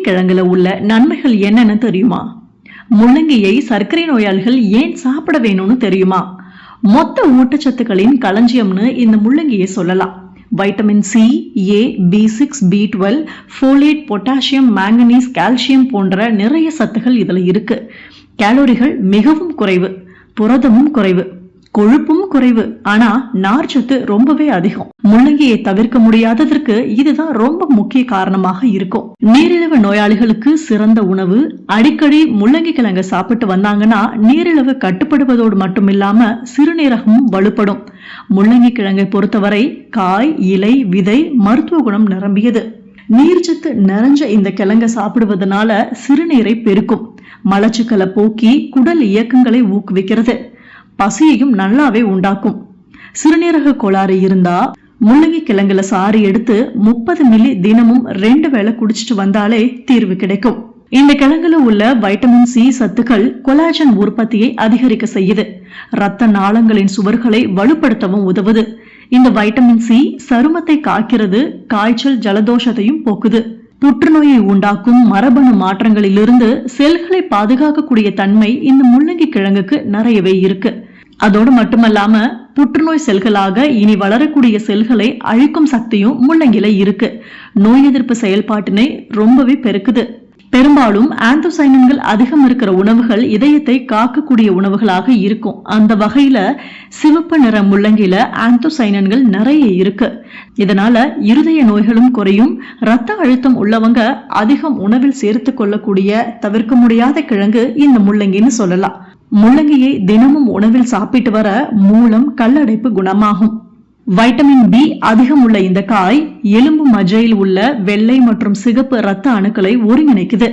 கிழங்குல உள்ள நன்மைகள் என்னன்னு தெரியுமா? முள்ளங்கியை சர்க்கரை நோயாளிகள் ஏன் சாப்பிட வேணும்னு தெரியுமா? மொத்த ஊட்டச்சத்துக்களின் களஞ்சியம்னு இந்த முள்ளங்கியை சொல்லலாம். வைட்டமின் சி, ஏ, B6, B12, folate, potassium, manganese, calcium போன்ற நிறைய சத்துகள் இதுல இருக்கு. கேலோரிகள் மிகவும் குறைவு, புரதமும் குறைவு, கொழுப்பும் குறைவு. ஆனா நார்ச்சத்து ரொம்பவே அதிகம். முள்ளங்கியை தவிர்க்க முடியாததற்கு இதுதான் ரொம்ப முக்கிய காரணமாக இருக்கும். நீரிழிவு நோயாளிகளுக்கு சிறந்த உணவு. அடிக்கடி முள்ளங்கி கிழங்கு சாப்பிட்டு வந்தாங்கன்னா நீரிழிவு கட்டுப்படுவதோடு மட்டுமில்லாம சிறுநீரகமும் வலுப்படும். முள்ளங்கி கிழங்கை பொறுத்தவரை காய், இலை, விதை மருத்துவ குணம் நிரம்பியது. நீர்ச்சத்து நிறைஞ்ச இந்த கிழங்கை சாப்பிடுவதனால சிறுநீரை பெருக்கும், மலச்சிக்கலை போக்கி குடல் இயக்கங்களை ஊக்குவிக்கிறது, பசியையும் நல்லாவே உண்டாக்கும். சிறுநீரக கோளாறு இருந்தா முள்ளங்கி கிழங்குல சாறு எடுத்து 30 மில்லி தினமும் 2 வேளை குடிச்சிட்டு வந்தாலே தீர்வு கிடைக்கும். இந்த கிழங்குல உள்ள வைட்டமின் சி சத்துக்கள் கொலாஜன் உற்பத்தியை அதிகரிக்க செய்யுது. இரத்த நாளங்களின் சுவர்களை வலுப்படுத்தவும் உதவுது. இந்த வைட்டமின் சி சருமத்தை காக்கிறது, காய்ச்சல் ஜலதோஷத்தையும் போக்குது. புற்றுநோயை உண்டாக்கும் மரபணு மாற்றங்களிலிருந்து செல்களை பாதுகாக்கக்கூடிய தன்மை இந்த முள்ளங்கி கிழங்குக்கு நிறையவே இருக்கு. அதோடு மட்டுமல்லாம புற்றுநோய் செல்களாக இனி வளரக்கூடிய செல்களை அழிக்கும் சக்தியும் முள்ளங்கில இருக்கு. நோய் எதிர்ப்பு செயல்பாட்டினை ரொம்பவே பெருக்குது. பெரும்பாலும் ஆந்தோசைனன்கள் அதிகம் இருக்கிற உணவுகள் இதயத்தை காக்கக்கூடிய உணவுகளாக இருக்கும். அந்த வகையில சிவப்பு நிற முள்ளங்கில ஆந்தோசைனன்கள் நிறைய இருக்கு. இதனால இருதய நோய்களும் குறையும். இரத்த அழுத்தம் உள்ளவங்க அதிகம் உணவில் சேர்த்து கொள்ளக்கூடிய தவிர்க்க முடியாத கிழங்கு இந்த முள்ளங்கின்னு சொல்லலாம். முள்ளங்கியை தினமும் உணவில் சாப்பிட்டு வர மூலம், கல்லடைப்பு குணமாகும். வைட்டமின் பி அதிகம் உள்ள இந்த காய் எலும்பு மஜ்ஜையில் உள்ள வெள்ளை மற்றும் சிகப்பு இரத்த அணுக்களை ஒருங்கிணைக்குது.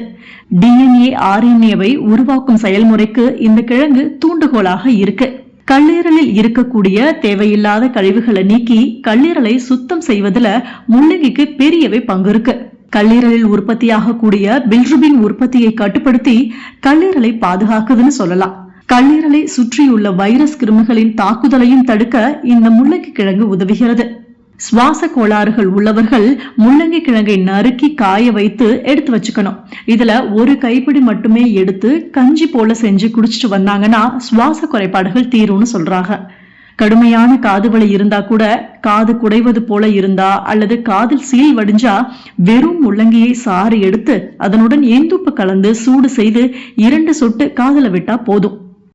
DNA, RNAவை உருவாக்கும் செயல்முறைக்கு இந்த கிழங்கு தூண்டுகோலாக இருக்கு. கல்லீரலில் இருக்கக்கூடிய தேவையில்லாத கழிவுகளை நீக்கி கல்லீரலை சுத்தம் செய்வதில் முள்ளங்கிக்கு பெரியவே பங்கு இருக்கு. கல்லீரலில் உற்பத்தியாக கூடிய பில்ருபின் உற்பத்தியை கட்டுப்படுத்தி கல்லீரலை பாதுகாக்குதுன்னு சொல்லலாம். கல்லீரலை சுற்றியுள்ள வைரஸ் கிருமிகளின் தாக்குதலையும் தடுக்க இந்த முள்ளங்கி கிழங்கு உதவுகிறது. சுவாச கோளாறுகள் உள்ளவர்கள் முள்ளங்கி கிழங்கை நறுக்கி காய வைத்து எடுத்து வச்சுக்கணும். இதுல ஒரு கைப்பிடி மட்டுமே எடுத்து கஞ்சி போல செஞ்சு குடிச்சிட்டு வந்தாங்கன்னா சுவாச குறைபாடுகள் தீரும்னு சொல்றாங்க. கடுமையான காது வலி இருந்தா கூட, காது குடைவது போல இருந்தா அல்லது காதில் சீல் வடிஞ்சா வெறும் முள்ளங்கியை சாறு எடுத்து அதனுடன் ஏந்துப்பு கலந்து சூடு செய்து 2 சொட்டு காதுல விட்டா போதும்.